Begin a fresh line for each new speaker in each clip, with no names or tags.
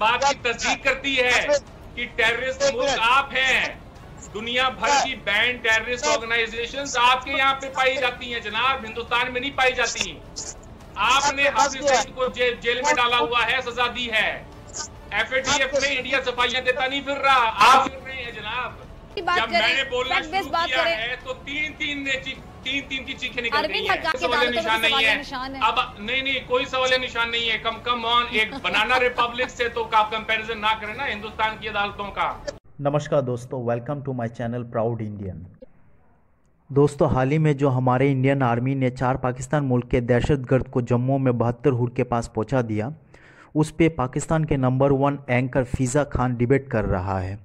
बात की तस्दीक करती है कि टेररिस्ट मुल्क आप हैं। दुनिया भर की बैंड टेररिस्ट ऑर्गेनाइजेशंस आपके यहाँ पे पाई जाती हैं जनाब, हिंदुस्तान में नहीं पाई जाती। आपने हाफिज सईद को जेल में डाला हुआ है, सजा दी है। FATF में इंडिया सफाइयां देता नहीं फिर रहा, आप फिर रहे हैं जनाब। जब मैंने बोलना शुरू किया है तो तीन की चीखें निकल गई हैं। सवाल निशान नहीं है अब, नहीं कोई सवाल निशान नहीं है। कम ऑन, एक बनाना रिपब्लिक से तो आप कंपैरिजन ना करें ना हिंदुस्तान की अदालतों का।
नमस्कार दोस्तों, welcome to my channel proud Indian. दोस्तों, हाल ही में जो हमारे इंडियन आर्मी ने 4 पाकिस्तान मुल्क के दहशतगर्द को जम्मू में 72 हुर के पास पहुंचा दिया, उस पे पाकिस्तान के नंबर 1 एंकर फिज़ा खान डिबेट कर रहा है।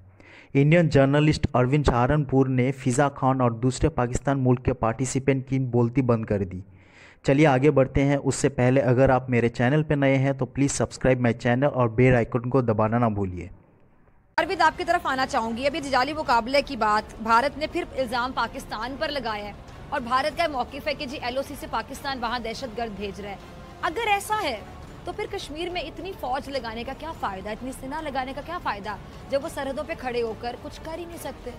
इंडियन जर्नलिस्ट अरविंद सहारनपुर ने फिज़ा खान और दूसरे पाकिस्तान मुल्क के पार्टिसिपेंट की बोलती बंद कर दी। चलिए आगे बढ़ते हैं। उससे पहले अगर आप मेरे चैनल पर नए हैं तो प्लीज़ सब्सक्राइब माई चैनल और बेल आइकन को दबाना ना भूलिए।
अरविंद, आपकी तरफ आना चाहूंगी। अभी जाली मुकाबले की बात भारत ने फिर इल्जाम पाकिस्तान पर लगाया है और भारत का मौकिफ है कि जी LOC से पाकिस्तान वहां दहशतगर्द भेज रहा है। अगर ऐसा है तो फिर कश्मीर में इतनी फौज लगाने का क्या फायदा, इतनी सेना लगाने का क्या फायदा, जब वो सरहदों पे खड़े होकर कुछ कर ही नहीं सकते।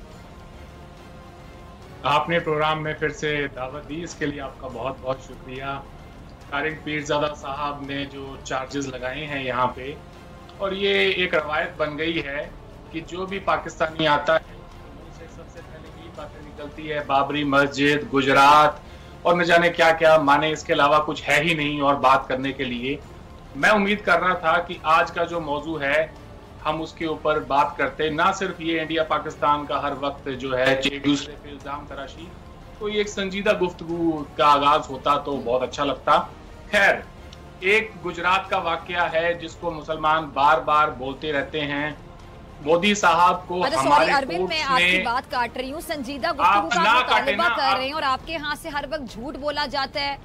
आपने प्रोग्राम में फिर से दावत दी, इसके लिए आपका बहुत बहुत शुक्रिया। तारिक पीरजादा साहब ने जो चार्जेस लगाए हैं यहाँ पे, और ये एक रवायत बन गई है कि जो भी पाकिस्तानी आता है उनसे सबसे पहले यही बातें निकलती है, बाबरी मस्जिद, गुजरात और न जाने क्या क्या, माने इसके अलावा कुछ है ही नहीं और बात करने के लिए। मैं उम्मीद कर रहा था कि आज का जो मौजू है हम उसके ऊपर बात करते, ना सिर्फ ये इंडिया पाकिस्तान का हर वक्त जो है एक दूसरे पे इल्जाम तराशी, तो ये एक संजीदा गुफ्तगू का आगाज होता तो बहुत अच्छा लगता। खैर, एक गुजरात का वाकया है जिसको मुसलमान बार बार बोलते रहते हैं। मोदी साहब को हमारे
अरविंद, मैं आपकी बात काट रही हूँ, संजीदा गुफ्तगू का मुतालबा कर रहे हैं और आपके यहाँ से हर वक्त झूठ बोला जाता है।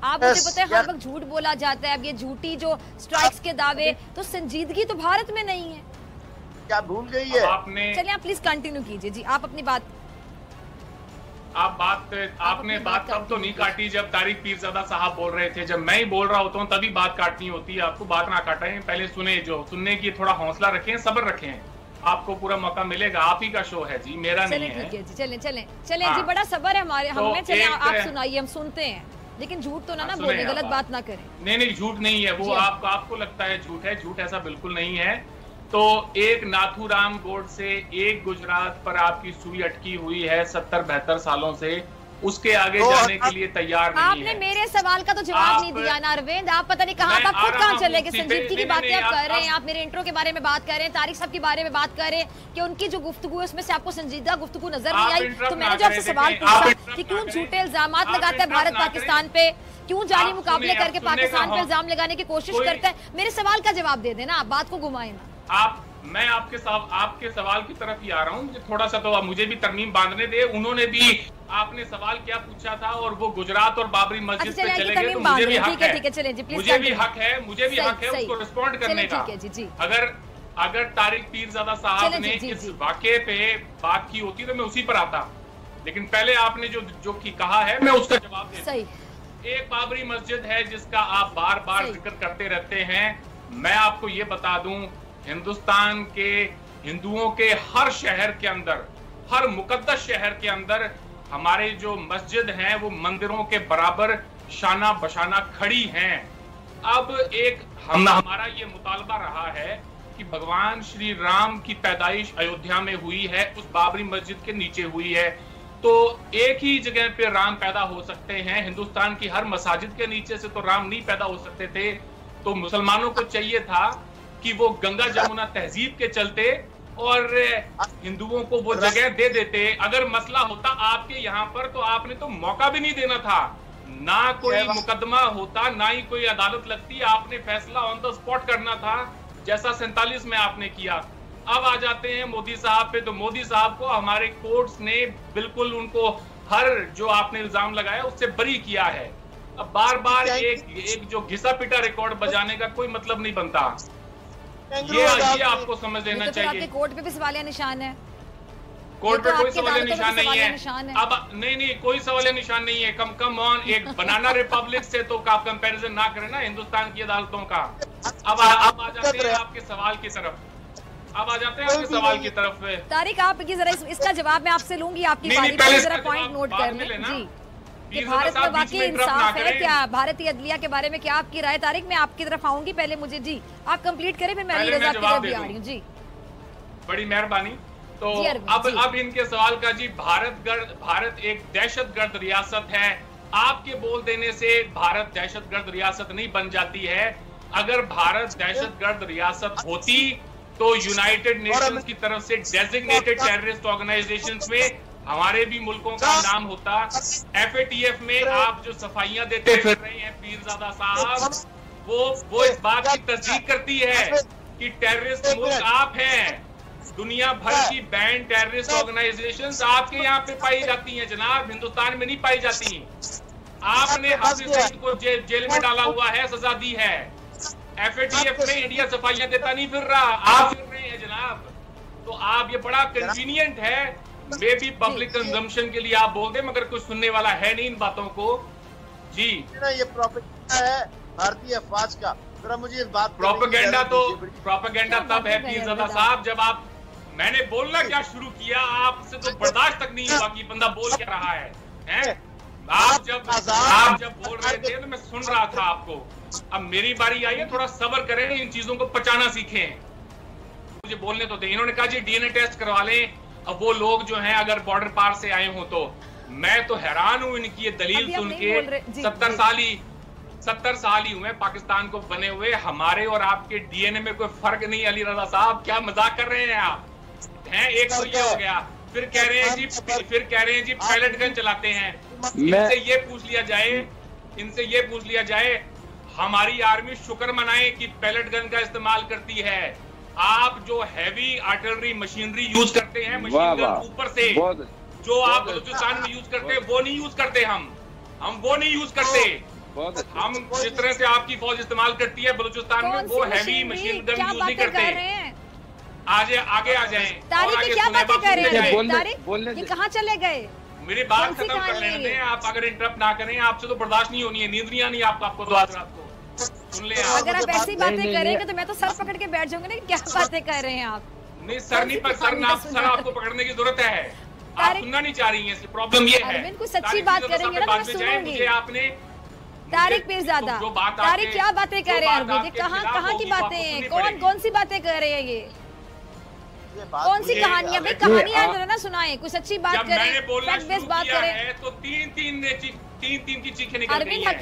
आप मुझे पता है हर वक्त झूठ बोला जाता है। अब ये झूठी जो स्ट्राइक्स के दावे, तो संजीदगी तो भारत में नहीं है,
क्या भूल गई है
आपने?
चलिए आप प्लीज कंटिन्यू कीजिए जी, आप अपनी बात।
आपने बात तब तो नहीं काटी जब तारिक पीरजादा साहब बोल रहे थे। जब मैं ही बोल रहा होता हूँ तभी बात काटनी होती है। आपको बात ना काटें, पहले सुने, जो सुनने की थोड़ा हौसला रखें, सब्र रखें, आपको पूरा मौका मिलेगा। आप ही का शो है जी, मेरा नहीं है।
ठीक है जी, चलें जी, बड़ा सब्र है हमारे हमें। चलें आप सुनाइए, हम सुनते हैं, लेकिन झूठ तो ना बोले, गलत बात ना करें।
नहीं झूठ नहीं है वो, आपको लगता है झूठ है, झूठ ऐसा बिल्कुल नहीं है। तो एक नाथूराम गोडसे, एक गुजरात पर आपकी सुई अटकी हुई है 70-72 सालों से, उसके आगे जाने के लिए तैयार नहीं है।
आपने मेरे सवाल का तो जवाब नहीं दिया ना अरविंद। आप पता नहीं कहाँ तक खुद कहाँ चले गए। संजीदगी की बातें आप कर रहे हैं, आप मेरे इंट्रो के बारे में बात कर रहे हैं, तारिक साहब के बारे में बात कर रहे हैं कि उनकी जो गुफ्तगू है उसमें से आपको संजीदा गुफ्तगू नजर नहीं आई। तो मैंने जो आपसे सवाल पूछा कि क्यों झूठे इल्जाम लगाता है भारत पाकिस्तान पे, क्यों जाली मुकाबले करके पाकिस्तान पे इल्जाम लगाने की कोशिश करता है, मेरे सवाल का जवाब दे देना, आप बात को घुमाए ना।
मैं आपके सवाल की तरफ ही आ रहा हूँ। मुझे थोड़ा सा तो मुझे भी तरमीम बांधने दे। उन्होंने भी आपने सवाल क्या पूछा था और वो गुजरात और बाबरी मस्जिद पे चले गए, तो मुझे भी हक है, मुझे भी हक है उसको रिस्पॉन्ड करने का। अगर तारिक पीरजादा साहब ने इस वाकये पे बात की होती तो मैं उसी पर आता, लेकिन पहले आपने जो कहा है मैं उसका जवाब देता। एक बाबरी मस्जिद है जिसका आप बार बार जिक्र करते रहते हैं। मैं आपको ये बता दूं, हिंदुस्तान के हिंदुओं के हर शहर के अंदर, हर मुकद्दस शहर के अंदर हमारे जो मस्जिद हैं वो मंदिरों के बराबर शाना बशाना खड़ी हैं। अब हमारा ये मुतालबा रहा है कि भगवान श्री राम की पैदाइश अयोध्या में हुई है, उस बाबरी मस्जिद के नीचे हुई है, तो एक ही जगह पे राम पैदा हो सकते हैं। हिंदुस्तान की हर मसाजिद के नीचे से तो राम नहीं पैदा हो सकते थे। तो मुसलमानों को चाहिए था कि वो गंगा जमुना तहजीब के चलते और हिंदुओं को वो जगह दे देते। अगर मसला होता आपके यहाँ पर तो आपने तो मौका भी नहीं देना था, ना कोई मुकदमा होता, ना ही कोई अदालत लगती, आपने फैसला ऑन द स्पॉट करना था, जैसा 47 में आपने किया। अब आ जाते हैं मोदी साहब पे, तो मोदी साहब को हमारे कोर्ट्स ने बिल्कुल उनको हर जो आपने इल्जाम लगाया उससे बरी किया है। अब बार बार एक जो घिसा पिटा रिकॉर्ड बजाने का कोई मतलब नहीं बनता। ये आपको समझ लेना चाहिए।
आपके कोर्ट पे भी सवालिया निशान है,
कोर्ट पे कोई सवालिया निशान नहीं है। अब नहीं कोई सवालिया निशान नहीं है। कम ऑन, एक बनाना रिपब्लिक से तो आप कंपैरिजन ना करें ना हिंदुस्तान की अदालतों का। अब आ जाते हैं आपके सवाल की तरफ। अब आ जाते हैं आपके सवाल की तरफ।
तारिक, आप जरा इसका जवाब मैं आपसे लूंगी, आपकी बारी पे जरा पॉइंट नोट कर लें जी कि भारत में वाकई इंसाफ है क्या? भारतीय अदलिया के बारे में क्या आपकी राय? तारिक, मैं आपकी तरफ आऊंगी, पहले मुझे जी आप कंप्लीट करें, फिर मैं अली रजा की तरफ भी आ रही हूँ जी।
बड़ी मेहरबानी। तो अब इनके सवाल का जी, भारत एक दहशतगर्द रियासत है। आपके बोल देने से भारत दहशतगर्द रियासत नहीं बन जाती है। अगर भारत दहशतगर्द रियासत होती तो यूनाइटेड नेशंस की तरफ से डेजिग्नेटेड टेररिस्ट ऑर्गेनाइजेशंस में हमारे भी मुल्कों का नाम होता। FATF में आप जो सफाइयां देते फिर रहे हैं पीरजादा साहब, वो इस बात की तस्दीक करती है कि टेररिस्ट मुल्क आप हैं। दुनिया भर की बैंड टेररिस्ट ऑर्गेनाइजेशंस आपके यहाँ पे पाई जाती हैं जनाब, हिंदुस्तान में नहीं पाई जाती। आपने हाफिज सईद को जेल में डाला हुआ है, सजा दी है। FATF में इंडिया सफाइयां देता नहीं फिर रहा, आप फिर रहे हैं जनाब। तो आप ये बड़ा कन्वीनियंट है, मे भी पब्लिक कंजम्पशन के लिए आप बोल दें, मगर कुछ सुनने वाला है नहीं इन बातों को जी।
ये प्रोपेगेंडा है भारतीय अफवाज का। जरा मुझे इस बात
प्रोपेगेंडा तो प्रोपेगेंडा तब है पीरजादा साहब जब आप, मैंने बोलना क्या शुरू किया, आपसे तो बर्दाश्त तक नहीं हुआ कि बंदा बोल क्या रहा है, हैं? आप जब बोल रहे थे तो मैं सुन रहा था आपको। अब मेरी बारी आई है, थोड़ा सब्र करें, इन चीजों को पचाना सीखें। मुझे बोलने तो दे। इन्होंने कहा जी DNA टेस्ट करवा लें। अब वो लोग जो हैं अगर बॉर्डर पार से आए हो तो, मैं तो हैरान हूं इनकी ये दलील सुन के। 70 साल ही हुए पाकिस्तान को बने हुए, हमारे और आपके DNA में कोई फर्क नहीं। अली रजा साहब, क्या मजाक कर रहे हैं आप? हैं, एक तो ये हो गया, फिर कह रहे हैं जी पैलेट गन चलाते हैं। इनसे ये पूछ लिया जाए हमारी आर्मी शुक्र मनाए कि पैलेट गन का इस्तेमाल करती है। आप जो हैवी आर्टिलरी मशीनरी यूज करते हैं, मशीन गन ऊपर से जो आप बलूचिस्तान में यूज करते हैं, वो नहीं यूज करते। हम वो नहीं यूज करते। हम जिस तरह से आपकी फौज इस्तेमाल करती है बलूचिस्तान में, वो हैवी मशीन गन यूज नहीं करते। आगे आ जाएं।
तारिक, क्या बातें कर रहे हैं? तारिक, ये कहाँ चले गए?
मेरी बात खत्म कर लेने दें। आप अगर इंटरप्ट ना करें, आपसे तो बर्दाश्त नहीं होनी है, नींद नहीं आनी आपको तो आज रात को। सुन ले,
अगर आप ऐसी बातें करेंगे तो मैं तो सर पकड़ के बैठ जाऊंगी ना, क्या बातें कर रहे हैं आप?
नहीं, सर नहीं पर सर आपको पकड़ने की जरूरत है। आप सुनना नहीं चाह रही हैं, प्रॉब्लम ये है।
कुछ सच्ची बात करेंगे ना तो मैं सुनूंगी।
आपने
तारिक पीरजादा, तारिक क्या बातें कर रहे हैं अरविंद? कहाँ की बातें हैं? कौन सी बातें कर रहे हैं ये? कौन सी कहानियां? भाई कहानियां ना सुनाएं, कुछ अच्छी बात करें, फैक्ट बेस्ड बात करें।
तो तीन की चीखें निकल गई हैं।